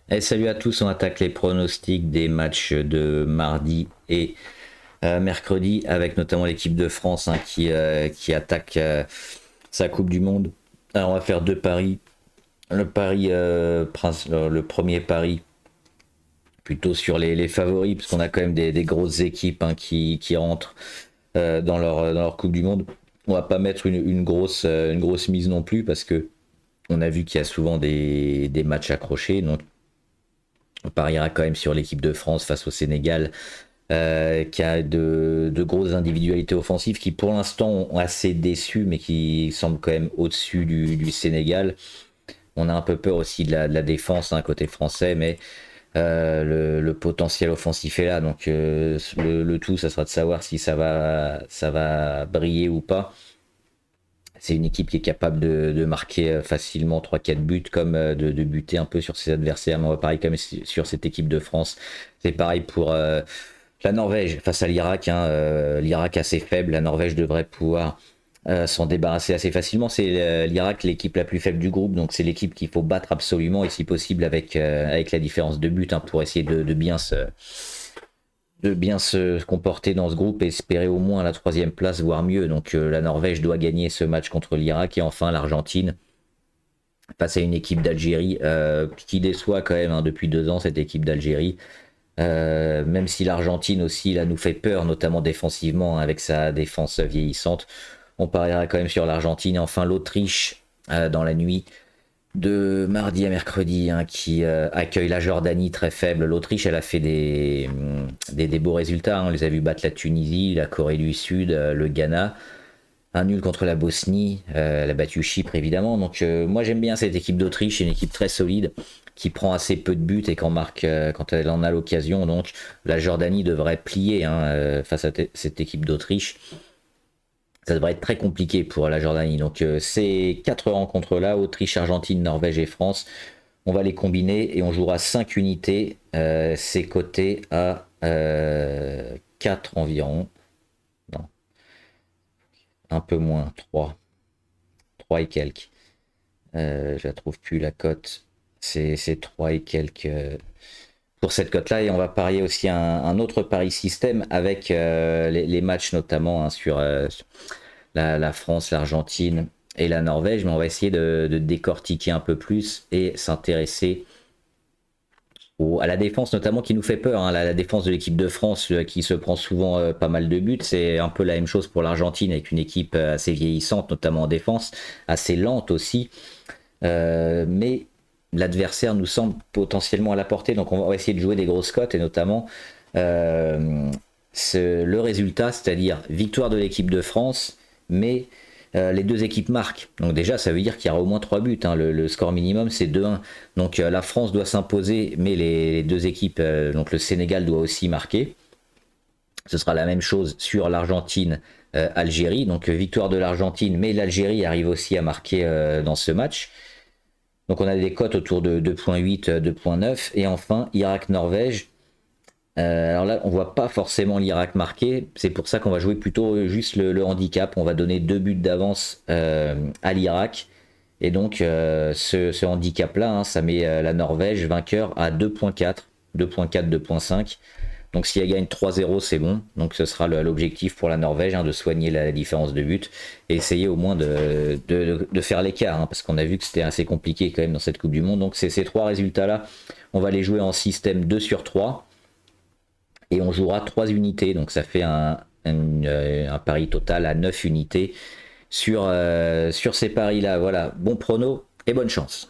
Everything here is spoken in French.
Et salut à tous, on attaque les pronostics des matchs de mardi et mercredi avec notamment l'équipe de France qui attaque sa Coupe du Monde. Alors on va faire deux paris. Le premier pari plutôt sur les favoris parce qu'on a quand même des grosses équipes qui rentrent dans leur Coupe du Monde. On va pas mettre une grosse mise non plus parce que on a vu qu'il y a souvent des matchs accrochés. Donc on pariera quand même sur l'équipe de France face au Sénégal, qui a de grosses individualités offensives qui pour l'instant ont assez déçu, mais qui semblent quand même au-dessus du Sénégal. On a un peu peur aussi de la défense, côté français, mais le potentiel offensif est là. Donc le tout, ça sera de savoir si ça va briller ou pas. C'est une équipe qui est capable de marquer facilement 3-4 buts, comme de buter un peu sur ses adversaires. Mais on va pareil comme sur cette équipe de France. C'est pareil pour la Norvège face à l'Irak. L'Irak assez faible, la Norvège devrait pouvoir s'en débarrasser assez facilement. C'est l'Irak l'équipe la plus faible du groupe, donc c'est l'équipe qu'il faut battre absolument et si possible avec la différence de but, pour essayer de bien se comporter dans ce groupe et espérer au moins la troisième place, voire mieux. Donc la Norvège doit gagner ce match contre l'Irak et enfin l'Argentine face à une équipe d'Algérie qui déçoit quand même, depuis 2 ans, cette équipe d'Algérie. Même si l'Argentine aussi là, nous fait peur, notamment défensivement, avec sa défense vieillissante. On pariera quand même sur l'Argentine et enfin l'Autriche dans la nuit de mardi à mercredi, qui accueille la Jordanie très faible. L'Autriche, elle a fait des beaux résultats. On les a vu battre la Tunisie, la Corée du Sud, le Ghana. Un nul contre la Bosnie, elle a battu Chypre évidemment. Donc moi j'aime bien cette équipe d'Autriche, c'est une équipe très solide qui prend assez peu de buts et qu'en marque quand elle en a l'occasion. Donc la Jordanie devrait plier face à cette équipe d'Autriche. Ça devrait être très compliqué pour la Jordanie. Donc ces 4 rencontres-là, Autriche, Argentine, Norvège et France, on va les combiner et on jouera 5 unités. C'est coté à 4 environ. Non, un peu moins, 3. 3 et quelques. Je la trouve plus la cote. C'est 3 et quelques pour cette cote-là. Et on va parier aussi un autre pari système avec les matchs notamment sur la France, l'Argentine et la Norvège. Mais on va essayer de décortiquer un peu plus et s'intéresser à la défense notamment qui nous fait peur. La défense de l'équipe de France qui se prend souvent pas mal de buts. C'est un peu la même chose pour l'Argentine avec une équipe assez vieillissante, notamment en défense, assez lente aussi. Mais l'adversaire nous semble potentiellement à la portée, donc on va essayer de jouer des grosses cotes et notamment euh, le résultat, c'est-à-dire victoire de l'équipe de France, mais les deux équipes marquent. Donc déjà, ça veut dire qu'il y aura au moins 3 buts. Le score minimum, c'est 2-1. Donc la France doit s'imposer, mais les deux équipes, donc le Sénégal doit aussi marquer. Ce sera la même chose sur l'Argentine-Algérie. Donc victoire de l'Argentine, mais l'Algérie arrive aussi à marquer dans ce match. Donc on a des cotes autour de 2.8, 2.9. Et enfin, Irak-Norvège. Alors là, on voit pas forcément l'Irak marquer. C'est pour ça qu'on va jouer plutôt juste le handicap. On va donner 2 buts d'avance à l'Irak. Et donc ce handicap-là, ça met la Norvège vainqueur à 2.4, 2.4, 2.5. Donc si elle gagne 3-0, c'est bon. Donc ce sera l'objectif pour la Norvège, de soigner la différence de but et essayer au moins de faire l'écart, parce qu'on a vu que c'était assez compliqué quand même dans cette Coupe du Monde. Donc c'est ces 3 résultats-là, on va les jouer en système 2 sur 3 et on jouera 3 unités. Donc ça fait un pari total à 9 unités sur ces paris-là. Voilà, bon prono et bonne chance.